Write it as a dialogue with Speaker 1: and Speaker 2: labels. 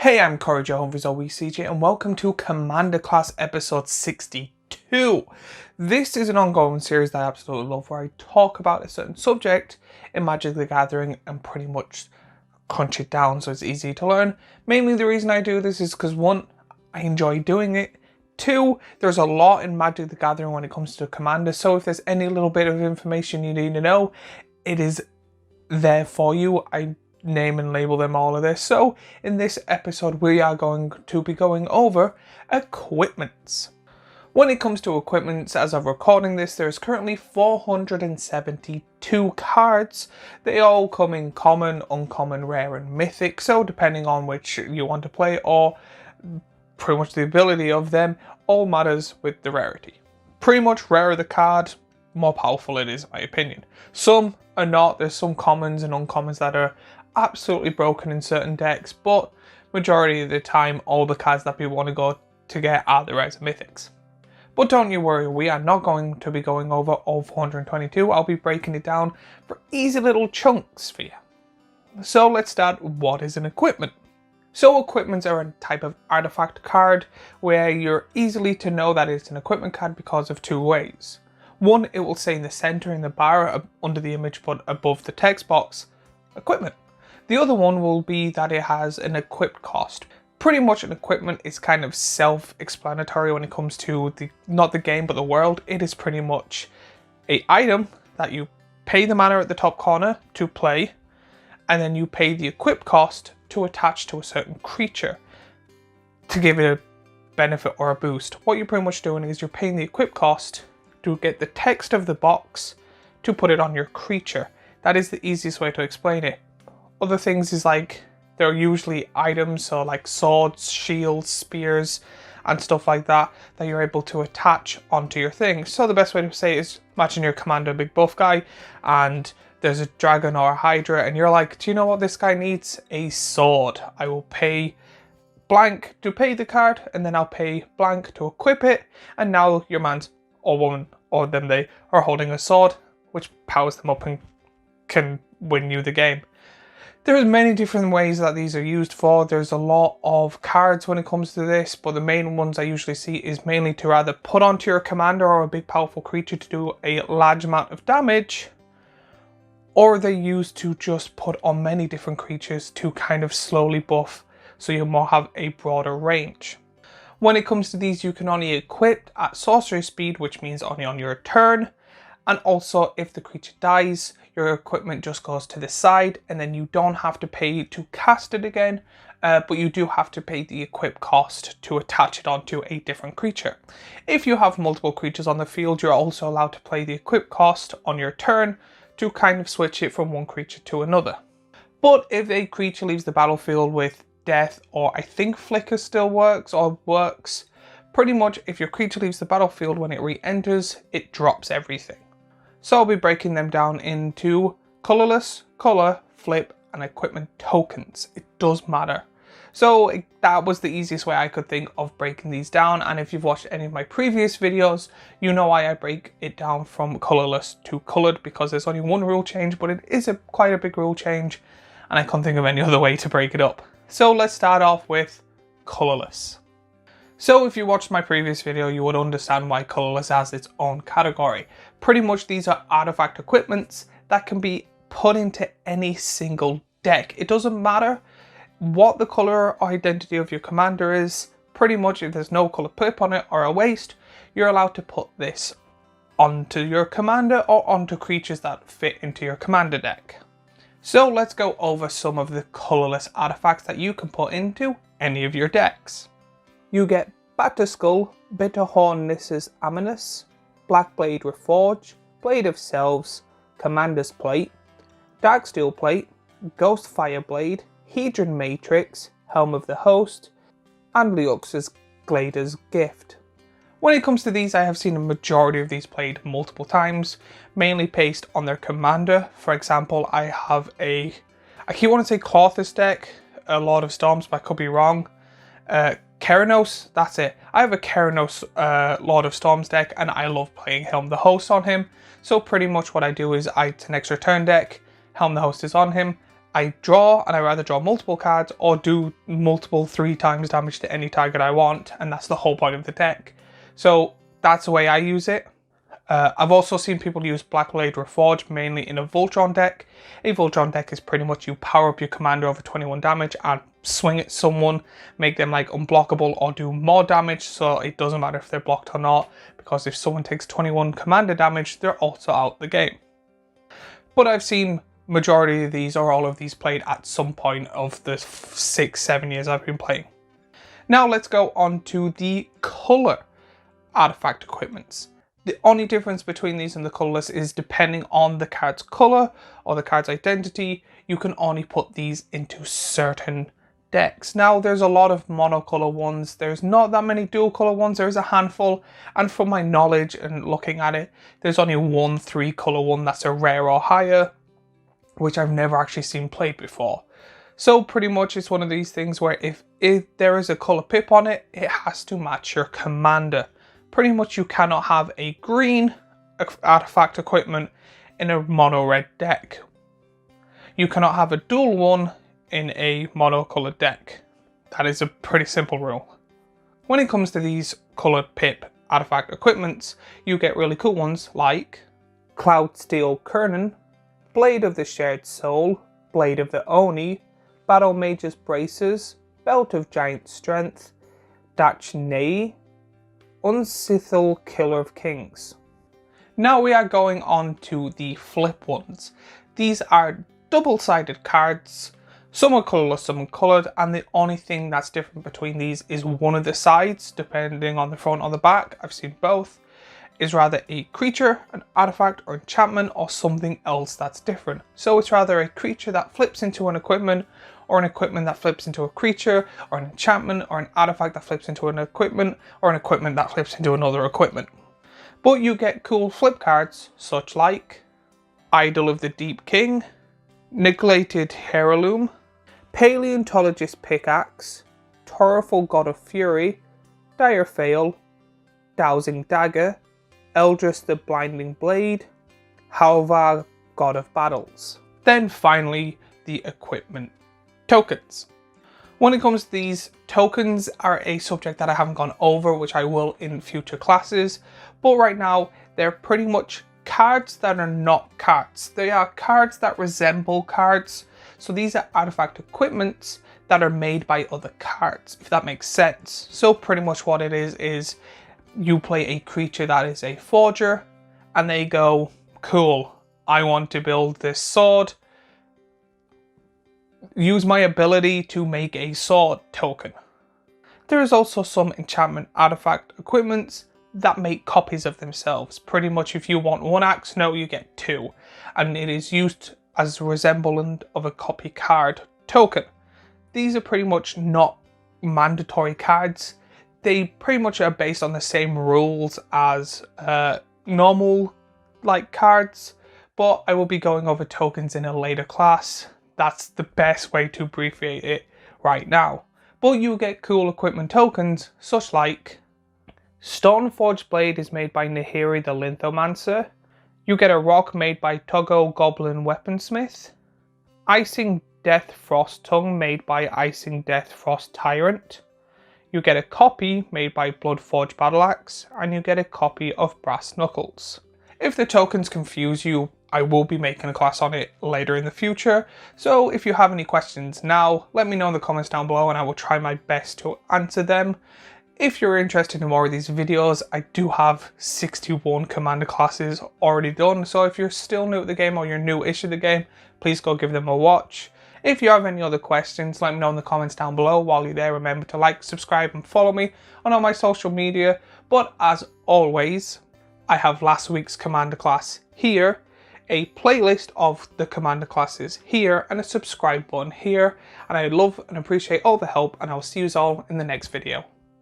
Speaker 1: Hey, I'm Corey Jones, always CJ, and welcome to Commander Class episode 62. This is an ongoing series that I absolutely love, where I talk about a certain subject in Magic the Gathering and pretty much crunch it down so it's easy to learn. Mainly the reason I do this is because, one, I enjoy doing it. Two, there's a lot in Magic the Gathering when it comes to Commander, so if there's any little bit of information you need to know, it is there for you. I name and label them all of this. So in this episode we are going to be going over equipments. When it comes to equipments, as of recording this, there's currently 472 cards. They all come in common, uncommon, rare and mythic, so depending on which you want to play, or pretty much the ability of them, all matters with the rarity. Pretty much rarer the card, more powerful it is, in my opinion. Some are not. There's some commons and uncommons that are absolutely broken in certain decks, but majority of the time all the cards that people want to go to get are the rares and mythics. But don't you worry, we are not going to be going over all 422. I'll be breaking it down for easy little chunks for you. So let's start. What is an equipment? So equipments are a type of artifact card where you're easily to know that it's an equipment card because of two ways. One, it will say in the center in the bar under the image but above the text box, equipment. The other one will be that it has an equipped cost. Pretty much an equipment is kind of self-explanatory when it comes to not the game but the world. It is pretty much an item that you pay the mana at the top corner to play, and then you pay the equip cost to attach to a certain creature to give it a benefit or a boost. What you're pretty much doing is you're paying the equip cost to get the text of the box to put it on your creature. That is the easiest way to explain it. Other things is like, they're usually items, so like swords, shields, spears, and stuff like that you're able to attach onto your thing. So the best way to say it is, imagine your commander, a big buff guy, and there's a dragon or a hydra, and you're like, do you know what this guy needs? A sword. I will pay blank to pay the card, and then I'll pay blank to equip it, and now your man's or woman or them, they are holding a sword, which powers them up and can win you the game. There's many different ways that these are used for. There's a lot of cards when it comes to this, but the main ones I usually see is mainly to either put onto your commander or a big powerful creature to do a large amount of damage, or they're used to just put on many different creatures to kind of slowly buff so you more have a broader range. When it comes to these, you can only equip at sorcery speed, which means only on your turn, and also if the creature dies, your equipment just goes to the side, and then you don't have to pay to cast it again, but you do have to pay the equip cost to attach it onto a different creature. If you have multiple creatures on the field, you're also allowed to play the equip cost on your turn to kind of switch it from one creature to another. But if a creature leaves the battlefield with death, or I think flicker still works, pretty much if your creature leaves the battlefield, when it re-enters, it drops everything. So I'll be breaking them down into colorless, color, flip, and equipment tokens. It does matter. So that was the easiest way I could think of breaking these down, and if you've watched any of my previous videos, you know why I break it down from colorless to colored, because there's only one rule change, but it is quite a big rule change, and I can't think of any other way to break it up. So let's start off with colorless. So if you watched my previous video, you would understand why colorless has its own category. Pretty much these are artifact equipments that can be put into any single deck. It doesn't matter what the color or identity of your commander is. Pretty much if there's no color pip on it or a waste, you're allowed to put this onto your commander or onto creatures that fit into your commander deck. So let's go over some of the colorless artifacts that you can put into any of your decks. You get Batterskull, Bitterhorn Nissa's Aminus, Blackblade Reforge, Blade of Selves, Commander's Plate, Darksteel Plate, Ghostfire Blade, Hedron Matrix, Helm of the Host, and Lux's Glader's Gift. When it comes to these, I have seen a majority of these played multiple times, mainly based on their commander. For example, I have I keep wanting to say Clothis deck, a Lord of Storms, but I could be wrong. Keranos, that's it. I have a Keranos Lord of Storms deck, and I love playing Helm the Host on him. So pretty much what I do is it's an extra turn deck, Helm the Host is on him, I draw, and I rather draw multiple cards or do multiple 3 times damage to any target I want, and that's the whole point of the deck. So that's the way I use it. I've also seen people use Blackblade Reforged mainly in a Voltron deck. A Voltron deck is pretty much you power up your commander over 21 damage and swing at someone, make them like unblockable or do more damage, so it doesn't matter if they're blocked or not, because if someone takes 21 commander damage, they're also out the game. But I've seen majority of these or all of these played at some point of the 6-7 years I've been playing. Now let's go on to the colour artifact equipments. The only difference between these and the colourless is depending on the card's colour or the card's identity, you can only put these into certain decks. Now there's a lot of monocolour ones, there's not that many dual colour ones, there's a handful, and from my knowledge and looking at it, there's only one 3-colour one that's a rare or higher, which I've never actually seen played before. So pretty much it's one of these things where if there is a colour pip on it, it has to match your commander. Pretty much you cannot have a green artifact equipment in a mono red deck. You cannot have a dual one in a monocolored deck. That is a pretty simple rule. When it comes to these colored pip artifact equipments, you get really cool ones like Cloudsteel Kernan, Blade of the Shared Soul, Blade of the Oni, Battle Mage's Braces, Belt of Giant Strength, Dach Nei, Unsithal Killer of Kings. Now we are going on to the flip ones. These are double-sided cards. Some are colourless, some are coloured, and the only thing that's different between these is one of the sides, depending on the front or the back, I've seen both, is rather a creature, an artifact or enchantment, or something else that's different. So it's rather a creature that flips into an equipment, or an equipment that flips into a creature, or an enchantment, or an artifact that flips into an equipment, or an equipment that flips into another equipment. But you get cool flip cards, such like Idol of the Deep King, Neglected Heirloom, Paleontologist Pickaxe, Torreful God of Fury, Dire Fail, Dowsing Dagger, Eldris the Blinding Blade, Halvar God of Battles. Then finally, the equipment tokens. When it comes to these, tokens are a subject that I haven't gone over, which I will in future classes, but right now they're pretty much cards that are not cards. They are cards that resemble cards, so these are artifact equipments that are made by other cards, if that makes sense. So pretty much what it is you play a creature that is a forger, and they go, cool, I want to build this sword, use my ability to make a sword token. There is also some enchantment artifact equipments that make copies of themselves. Pretty much if you want one axe, no, you get 2. And it is used as a resemblant of a copy card token. These are pretty much not mandatory cards. They pretty much are based on the same rules as normal like cards, but I will be going over tokens in a later class. That's the best way to abbreviate it right now. But you get cool equipment tokens, such like Stoneforged Blade is made by Nahiri the Lithomancer. You get a rock made by Togo Goblin Weaponsmith. Icing Death Frost Tongue made by Icing Death Frost Tyrant. You get a copy made by Bloodforged Battleaxe, and you get a copy of Brass Knuckles. If the tokens confuse you, I will be making a class on it later in the future, so if you have any questions now, let me know in the comments down below and I will try my best to answer them. If you're interested in more of these videos, I do have 61 commander classes already done, so if you're still new to the game or you're new-ish to the game, please go give them a watch. If you have any other questions, let me know in the comments down below. While you're there, remember to like, subscribe and follow me on all my social media. But as always, I have last week's commander class here, a playlist of the commander classes here, and a subscribe button here. And I love and appreciate all the help, and I'll see you all in the next video.